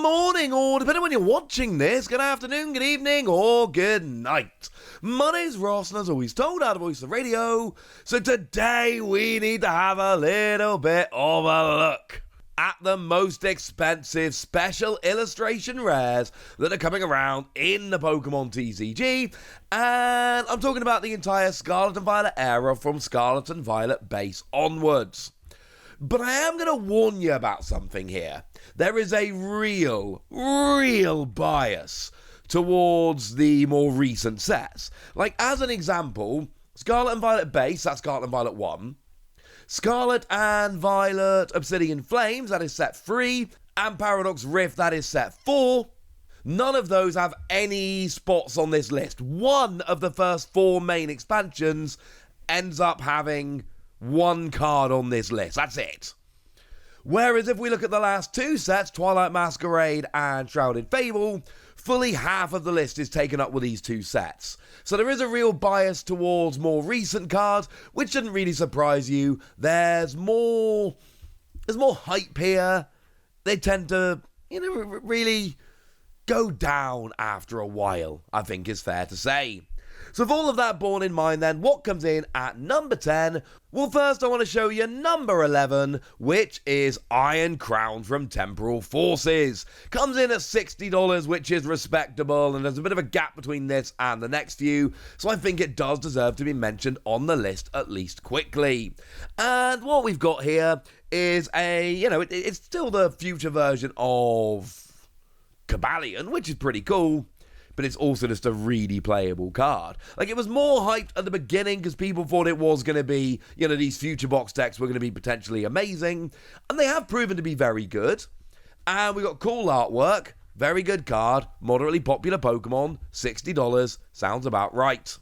morning, or depending on when you're watching this, good afternoon, good evening, or good night. My name's Ross, and as always told, out of Voice of Radio. So today we need to have a little bit of a look at the most expensive special illustration rares that are coming around in the Pokemon TCG, and I'm talking about the entire Scarlet and Violet era from Scarlet and Violet base onwards. But I am going to warn you about something here. There is a real bias towards the more recent sets. Like, as an example, Scarlet and Violet base, that's Scarlet and Violet 1. Scarlet and Violet Obsidian Flames, that is set 3. And Paradox Rift, that is set 4. None of those have any spots on this list. One of the first 4 main expansions ends up having one card on this list. That's it. Whereas if we look at the last 2 sets, Twilight Masquerade and Shrouded Fable, fully half of the list is taken up with these 2 sets. So there is a real bias towards more recent cards, which shouldn't really surprise you. There's more hype here. They tend to, really go down after a while, I think is fair to say. So with all of that borne in mind then, what comes in at number 10? Well, first I want to show you number 11, which is Iron Crown from Temporal Forces. Comes in at $60, which is respectable, and there's a bit of a gap between this and the next few, so I think it does deserve to be mentioned on the list at least quickly. And what we've got here is it's still the future version of Cobalion, which is pretty cool. But it's also just a really playable card. Like, it was more hyped at the beginning because people thought it was going to be, these future box decks were going to be potentially amazing. And they have proven to be very good. And we got cool artwork, very good card, moderately popular Pokemon, $60, sounds about right.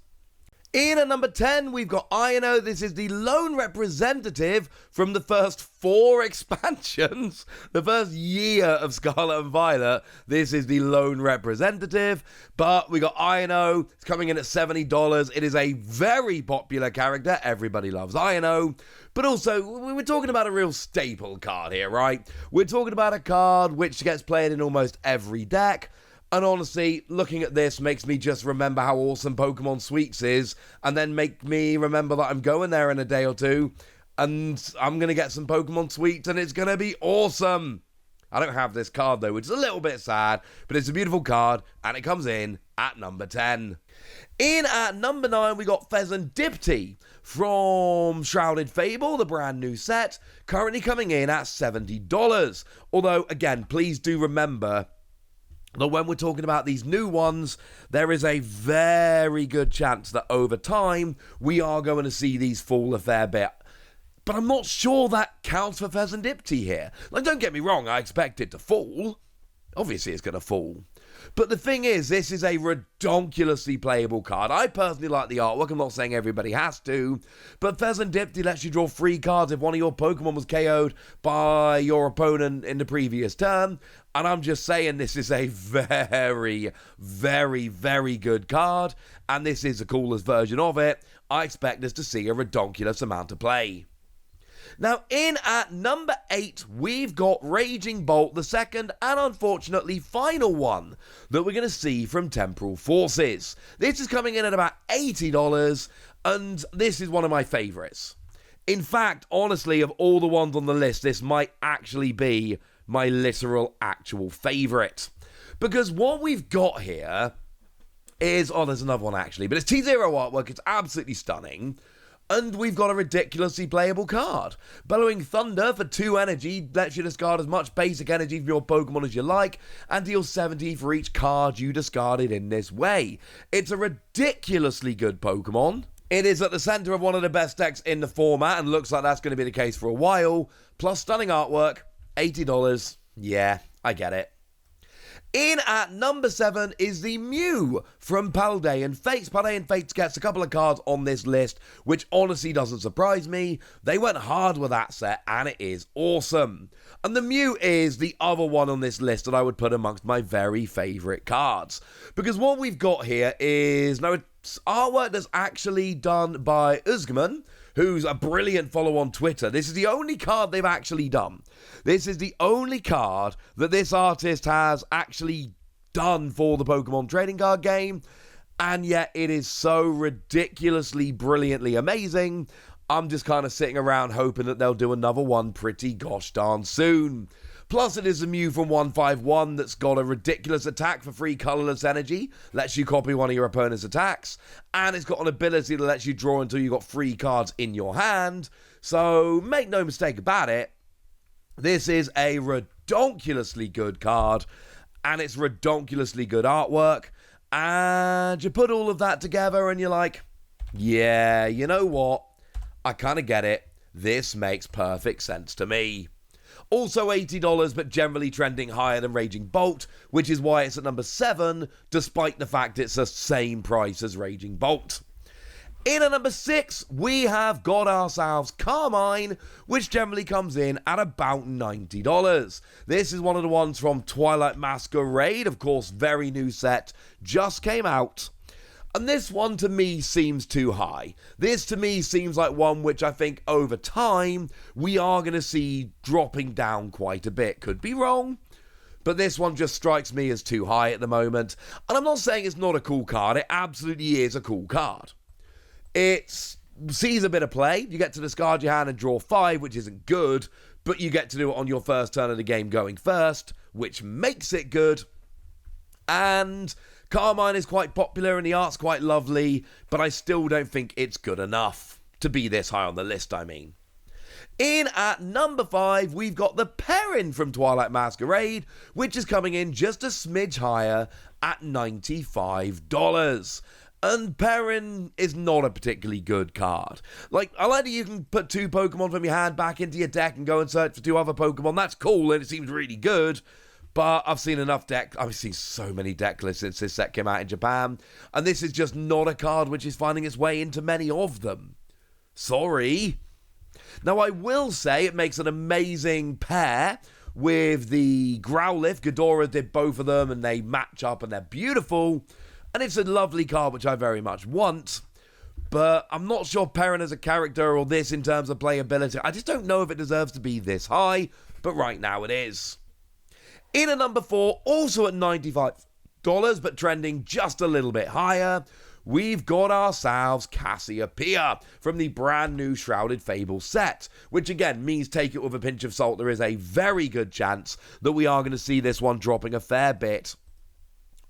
In at number 10, we've got Iono. This is the lone representative from the first 4 expansions. The first year of Scarlet and Violet, this is the lone representative. But we got Iono. It's coming in at $70. It is a very popular character. Everybody loves Iono. But also, we're talking about a real staple card here, right? We're talking about a card which gets played in almost every deck. And honestly, looking at this makes me just remember how awesome Pokemon Sweets is, and then make me remember that I'm going there in a day or 2, and I'm going to get some Pokemon Sweets, and it's going to be awesome. I don't have this card, though, which is a little bit sad, but it's a beautiful card, and it comes in at number 10. In at number 9, we got Fezandipiti from Shrouded Fable, the brand new set, currently coming in at $70. Although, again, please do remember that when we're talking about these new ones, there is a very good chance that over time, we are going to see these fall a fair bit. But I'm not sure that counts for Fezandipiti here. Like, don't get me wrong, I expect it to fall. Obviously, it's going to fall. But the thing is, this is a redonkulously playable card. I personally like the artwork. I'm not saying everybody has to. But Fezandipiti lets you draw 3 cards if one of your Pokemon was KO'd by your opponent in the previous turn. And I'm just saying this is a very, very good card. And this is the coolest version of it. I expect us to see a redonkulous amount of play. Now, in at number 8, we've got Raging Bolt, the second and unfortunately final one that we're going to see from Temporal Forces. This is coming in at about $80, and this is one of my favourites. In fact, honestly, of all the ones on the list, this might actually be my literal actual favourite. Because what we've got here is, there's another one actually, but it's T0 artwork, it's absolutely stunning. And we've got a ridiculously playable card. Bellowing Thunder for 2 energy lets you discard as much basic energy from your Pokemon as you like, and deal 70 for each card you discarded in this way. It's a ridiculously good Pokemon. It is at the centre of one of the best decks in the format, and looks like that's going to be the case for a while. Plus stunning artwork, $80. Yeah, I get it. In at number 7 is the Mew from Paldean Fates. Paldean Fates gets a couple of cards on this list, which honestly doesn't surprise me. They went hard with that set, and it is awesome. And the Mew is the other one on this list that I would put amongst my very favourite cards. Because what we've got here is, now it's artwork that's actually done by Uzgaman, who's a brilliant follow on Twitter. This is the only card they've actually done. This is the only card that this artist has actually done for the Pokemon trading card game, and yet it is so ridiculously, brilliantly amazing. I'm just kind of sitting around hoping that they'll do another one pretty gosh darn soon. Plus, it is a Mew from 151 that's got a ridiculous attack for free colorless energy, lets you copy one of your opponent's attacks, and it's got an ability that lets you draw until you've got 3 cards in your hand. So, make no mistake about it, this is a redonkulously good card, and it's redonkulously good artwork, and you put all of that together and you're like, yeah, you know what? I kind of get it. This makes perfect sense to me. Also $80, but generally trending higher than Raging Bolt, which is why it's at number 7, despite the fact it's the same price as Raging Bolt. In at number 6, we have got ourselves Carmine, which generally comes in at about $90. This is one of the ones from Twilight Masquerade, of course, very new set, just came out. And this one to me seems too high. This to me seems like one which I think over time we are going to see dropping down quite a bit. Could be wrong, but this one just strikes me as too high at the moment. And I'm not saying it's not a cool card. It absolutely is a cool card. It sees a bit of play. You get to discard your hand and draw 5, which isn't good, but you get to do it on your first turn of the game going first, which makes it good. And Carmine is quite popular and the art's quite lovely, but I still don't think it's good enough to be this high on the list, I mean. In at number 5, we've got the Perrin from Twilight Masquerade, which is coming in just a smidge higher at $95. And Perrin is not a particularly good card. Like, I like that you can put 2 Pokemon from your hand back into your deck and go and search for 2 other Pokemon. That's cool and it seems really good. But I've seen I've seen so many deck lists since this set came out in Japan, and this is just not a card which is finding its way into many of them. Sorry. Now, I will say it makes an amazing pair with the Growlithe. Ghidorah did both of them, and they match up, and they're beautiful. And it's a lovely card, which I very much want. But I'm not sure Perrin as a character or this in terms of playability. I just don't know if it deserves to be this high, but right now it is. In at number 4, also at $95, but trending just a little bit higher, we've got ourselves Cassiopeia from the brand new Shrouded Fable set, which again means take it with a pinch of salt. There is a very good chance that we are going to see this one dropping a fair bit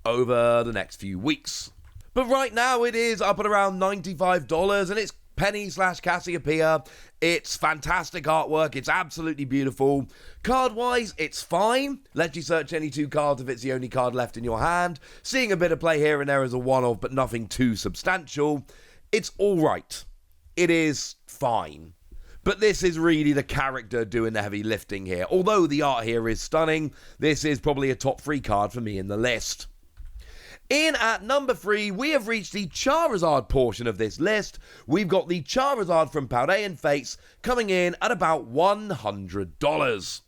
over the next few weeks. But right now it is up at around $95, and it's Penny/Cassiopeia. It's fantastic artwork. It's absolutely beautiful. Card-wise, it's fine. Lets you search any 2 cards if it's the only card left in your hand. Seeing a bit of play here and there as a one-off, but nothing too substantial. It's alright. It is fine. But this is really the character doing the heavy lifting here. Although the art here is stunning, this is probably a top 3 card for me in the list. In at number 3, we have reached the Charizard portion of this list. We've got the Charizard from Paldean Fates coming in at about $100.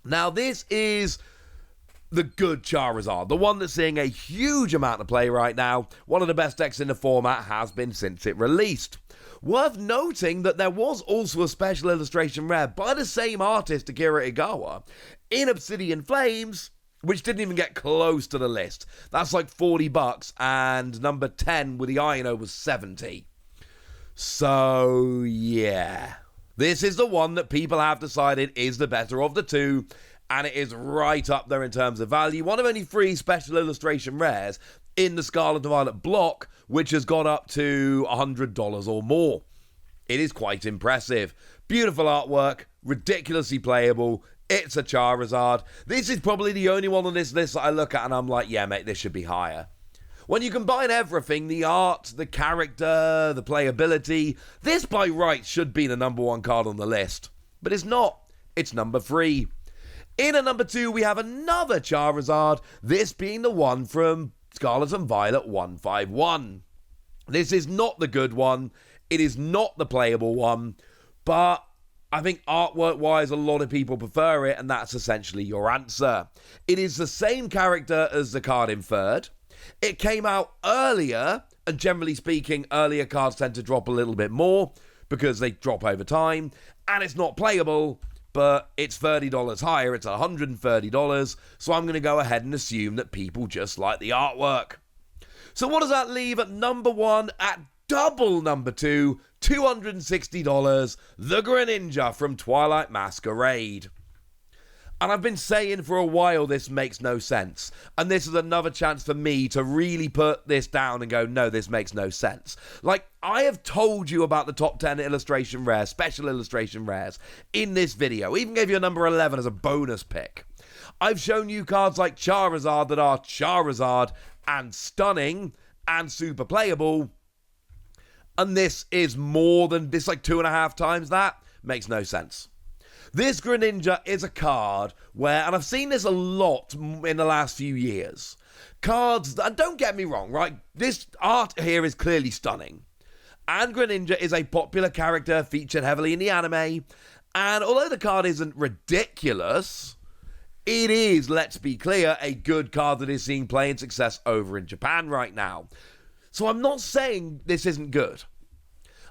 Now, this is the good Charizard, the one that's seeing a huge amount of play right now. One of the best decks in the format has been since it released. Worth noting that there was also a special illustration rare by the same artist, Akira Igawa, in Obsidian Flames, which didn't even get close to the list. That's like $40, and number 10 with the Iono was $70. So, yeah. This is the one that people have decided is the better of the 2, and it is right up there in terms of value. One of only 3 special illustration rares in the Scarlet Violet block, which has got up to $100 or more. It is quite impressive. Beautiful artwork, ridiculously playable. It's a Charizard. This is probably the only one on this list that I look at and I'm like, yeah, mate, this should be higher. When you combine everything, the art, the character, the playability, this by rights should be the number 1 card on the list. But it's not. It's number 3. In at number 2, we have another Charizard, this being the one from Scarlet and Violet 151. This is not the good one. It is not the playable one. But I think artwork-wise, a lot of people prefer it, and that's essentially your answer. It is the same character as the card inferred. It came out earlier, and generally speaking, earlier cards tend to drop a little bit more, because they drop over time, and it's not playable, but it's $30 higher, it's $130, so I'm going to go ahead and assume that people just like the artwork. So what does that leave at number 1 at double number 2, $260, the Greninja from Twilight Masquerade. And I've been saying for a while this makes no sense. And this is another chance for me to really put this down and go, no, this makes no sense. Like, I have told you about the top 10 illustration rares, special illustration rares, in this video. Even gave you a number 11 as a bonus pick. I've shown you cards like Charizard that are Charizard and stunning and super playable. And this is more than, this like 2.5 times that. Makes no sense. This Greninja is a card where, and I've seen this a lot in the last few years, cards, and don't get me wrong, right? This art here is clearly stunning. And Greninja is a popular character featured heavily in the anime. And although the card isn't ridiculous, it is, let's be clear, a good card that is seeing playing success over in Japan right now. So I'm not saying this isn't good.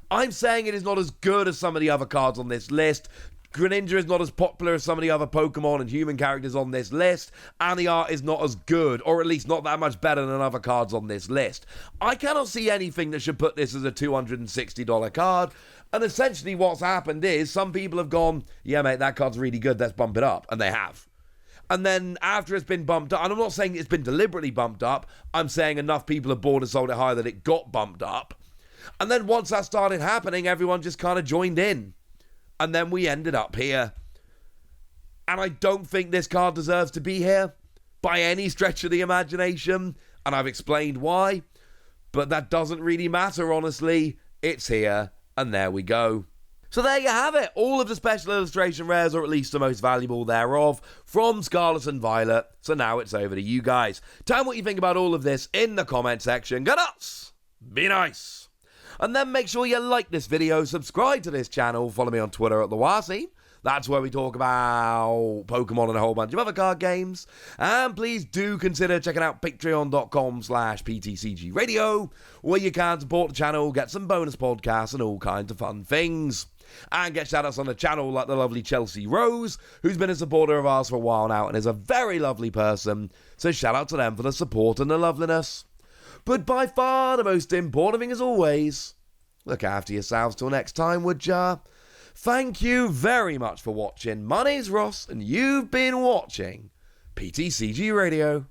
I'm saying it is not as good as some of the other cards on this list. Greninja is not as popular as some of the other Pokemon and human characters on this list, and the art is not as good, or at least not that much better than other cards on this list. I cannot see anything that should put this as a $260 card, and essentially what's happened is some people have gone, yeah mate, that card's really good, let's bump it up, and they have. And then after it's been bumped up, and I'm not saying it's been deliberately bumped up, I'm saying enough people have bought and sold it higher that it got bumped up. And then once that started happening, everyone just kind of joined in. And then we ended up here. And I don't think this card deserves to be here by any stretch of the imagination. And I've explained why. But that doesn't really matter, honestly. It's here. And there we go. So there you have it. All of the special illustration rares, or at least the most valuable thereof, from Scarlet and Violet. So now it's over to you guys. Tell me what you think about all of this in the comment section. Go nuts! Be nice! And then make sure you like this video, subscribe to this channel, follow me on Twitter at TheWasi. That's where we talk about Pokemon and a whole bunch of other card games. And please do consider checking out patreon.com/PTCG Radio, where you can support the channel, get some bonus podcasts and all kinds of fun things. And get shoutouts on the channel like the lovely Chelsea Rose, who's been a supporter of ours for a while now and is a very lovely person. So shout out to them for the support and the loveliness. But by far the most important thing as always, look after yourselves till next time, would ya? Thank you very much for watching. My name's Ross, and you've been watching PTCG Radio.